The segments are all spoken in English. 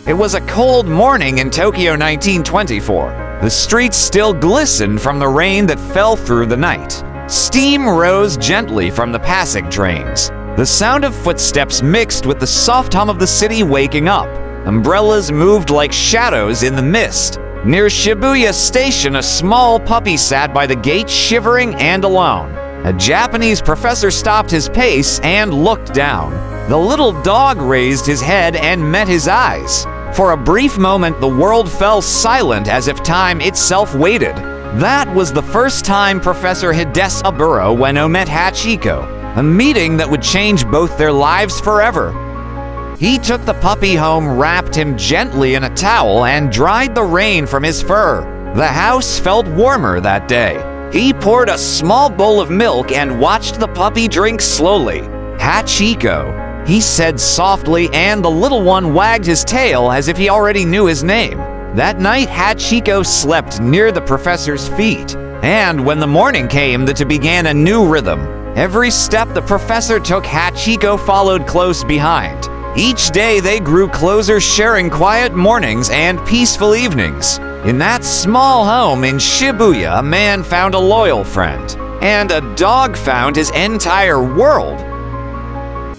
It was a cold morning in Tokyo 1924. The streets still glistened from the rain that fell through the night. Steam rose gently from the passing trains. The sound of footsteps mixed with the soft hum of the city waking up. Umbrellas moved like shadows in the mist. Near Shibuya Station, a small puppy sat by the gate, shivering and alone. A Japanese professor stopped his pace and looked down. The little dog raised his head and met his eyes. For a brief moment, the world fell silent as if time itself waited. That was the first time Professor Hidesa Buro Ueno met Hachiko, a meeting that would change both their lives forever. He took the puppy home, wrapped him gently in a towel, and dried the rain from his fur. The house felt warmer that day. He poured a small bowl of milk and watched the puppy drink slowly. "Hachiko," he said softly, and the little one wagged his tail as if he already knew his name. That night, Hachiko slept near the professor's feet. And when the morning came, the two began a new rhythm. Every step the professor took, Hachiko followed close behind. Each day they grew closer, sharing quiet mornings and peaceful evenings. In that small home in Shibuya, a man found a loyal friend, and a dog found his entire world.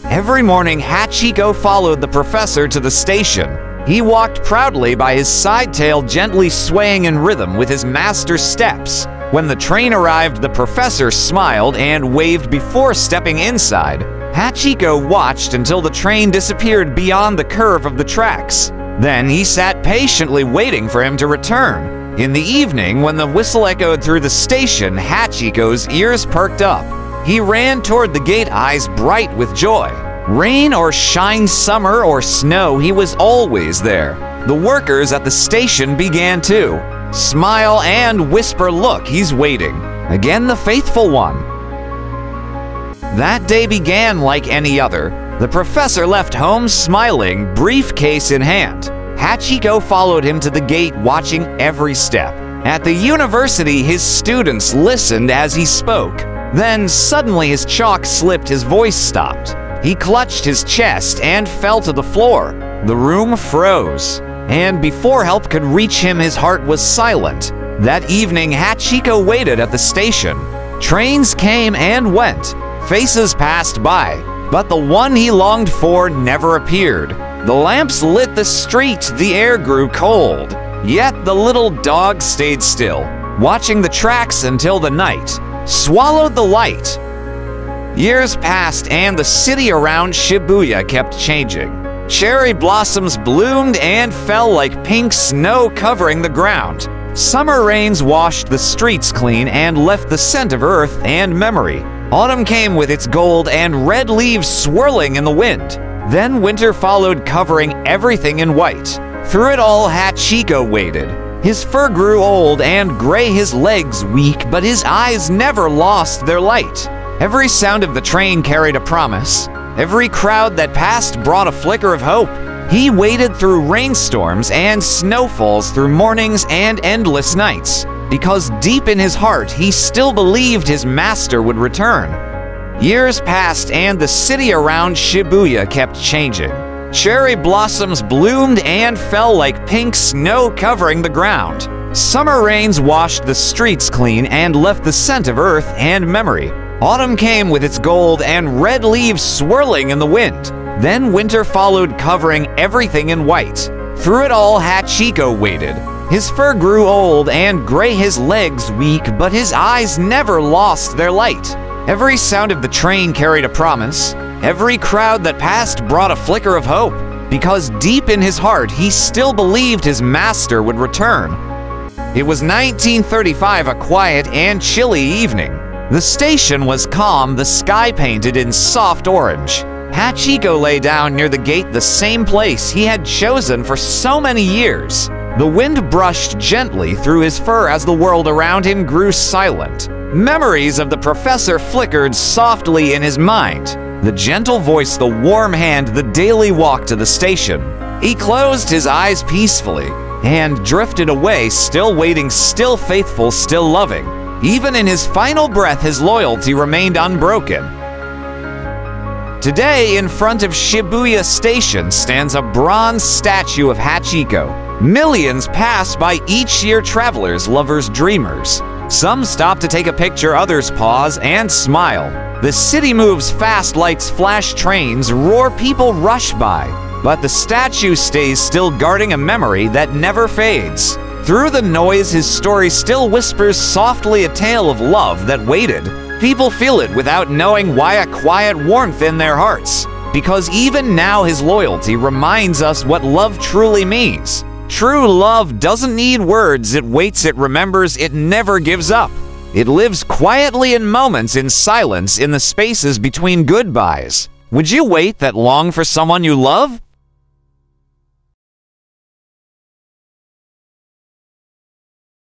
Every morning, Hachiko followed the professor to the station. He walked proudly by his side, tail gently swaying in rhythm with his master's steps. When the train arrived, the professor smiled and waved before stepping inside. Hachiko watched until the train disappeared beyond the curve of the tracks. Then he sat patiently waiting for him to return. In the evening, when the whistle echoed through the station, Hachiko's ears perked up. He ran toward the gate, eyes bright with joy. Rain or shine, summer or snow, he was always there. The workers at the station began too. Smile and whisper, "Look, he's waiting." Again, the faithful one. That day began like any other. The professor left home smiling, briefcase in hand. Hachiko followed him to the gate, watching every step. At the university, his students listened as he spoke. Then suddenly his chalk slipped, his voice stopped. He clutched his chest and fell to the floor. The room froze, and before help could reach him, his heart was silent. That evening, Hachiko waited at the station. Trains came and went. Faces passed by, but the one he longed for never appeared. The lamps lit the street, the air grew cold. Yet the little dog stayed still, watching the tracks until the night swallowed the light. Years passed and the city around Shibuya kept changing. Cherry blossoms bloomed and fell like pink snow covering the ground. Summer rains washed the streets clean and left the scent of earth and memory. Autumn came with its gold and red leaves swirling in the wind. Then winter followed, covering everything in white. Through it all, Hachiko waited. His fur grew old and gray, his legs weak, but his eyes never lost their light. Every sound of the train carried a promise. Every crowd that passed brought a flicker of hope. He waited through rainstorms and snowfalls, through mornings and endless nights, because deep in his heart, he still believed his master would return. Years passed and the city around Shibuya kept changing. Cherry blossoms bloomed and fell like pink snow covering the ground. Summer rains washed the streets clean and left the scent of earth and memory. Autumn came with its gold and red leaves swirling in the wind. Then winter followed, covering everything in white. Through it all, Hachiko waited. His fur grew old and gray, his legs weak, but his eyes never lost their light. Every sound of the train carried a promise. Every crowd that passed brought a flicker of hope, because deep in his heart, he still believed his master would return. It was 1935, a quiet and chilly evening. The station was calm, the sky painted in soft orange. Hachiko lay down near the gate, the same place he had chosen for so many years. The wind brushed gently through his fur as the world around him grew silent. Memories of the professor flickered softly in his mind. The gentle voice, the warm hand, the daily walk to the station. He closed his eyes peacefully and drifted away, still waiting, still faithful, still loving. Even in his final breath, his loyalty remained unbroken. Today, in front of Shibuya Station stands a bronze statue of Hachiko. Millions pass by each year, travelers, lovers, dreamers. Some stop to take a picture, others pause and smile. The city moves fast, lights flash, trains roar, people rush by. But the statue stays still, guarding a memory that never fades. Through the noise, his story still whispers softly, a tale of love that waited. People feel it without knowing why, a quiet warmth in their hearts. Because even now his loyalty reminds us what love truly means. True love doesn't need words, it waits, it remembers, it never gives up. It lives quietly in moments, in silence, in the spaces between goodbyes. Would you wait that long for someone you love?